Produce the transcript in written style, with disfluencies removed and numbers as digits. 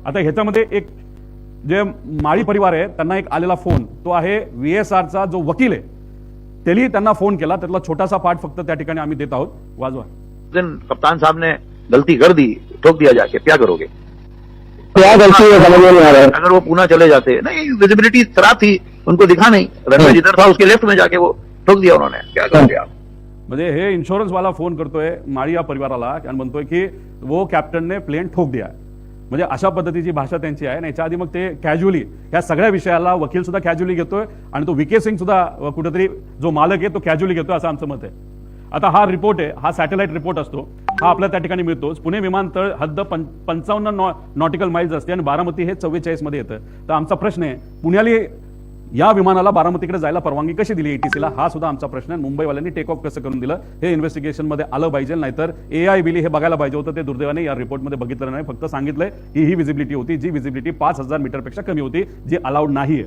आता ह्याच्यामध्ये एक जे माळी परिवार आहे त्यांना एक आलेला फोन, तो आहे VSRचा जो वकील आहे त्यांनी त्यांना फोन केला, त्यातला छोटासा पार्ट फक्त त्या ठिकाणी आम्ही देत आहोत, वाजवा. दिन कप्तान साहब ने गलती कर दी, ठोक दिया जाके, क्या करोगे? क्या गलती है समझ में नहीं आ रहा है। अगर वो पुणे चले जाते, नहीं विजिबिलिटी खराब थी, उनको दिखा नहीं, रनवे जिधर था उसके लेफ्ट में जाके वो ठोक दिया उन्होंने, क्या करोगे आप? म्हणजे हे इन्शुरन्स वाला फोन करतोय माळी या परिवाराला आणि म्हणतोय की वो कॅप्टनने प्लेन ठोक दिया. म्हणजे अशा पद्धतीची भाषा त्यांची आहे. याच्या आधी मग ते कॅज्युअली या सगळ्या विषयाला वकील सुद्धा कॅज्युअली घेतोय आणि तो VK सिंग सुद्धा कुठेतरी जो मालक आहे तो कॅज्युअली घेतोय असं आमचं मत आहे. आता हा रिपोर्ट आहे, हा सॅटेलाइट रिपोर्ट असतो, हा आपल्या त्या ठिकाणी मिळतोच. पुणे विमानतळ हद्द 55 नॉटिकल माइल्स असते आणि बारामती हे 44 मध्ये येतं. तर आमचा प्रश्न आहे, पुण्याला या विमानाला बारामतीकडे जायला परवानगी कशी दिली ATCला, हा सुद्धा आमचा प्रश्न आहे. मुंबईवाल्यांनी टेक ऑफ कसं करून दिलं हे इन्व्हेस्टिगेशन मध्ये आलं पाहिजे, नाहीतर AI बिली हे बघायला पाहिजे होतं. ते दुर्दैवाने या रिपोर्टमध्ये बघितलं नाही, फक्त सांगितलंय की ही विजिबिलिटी होती, जी विजिबिलिटी 5000 मीटरपेक्षा कमी होती, जी अलाउड नाहीये.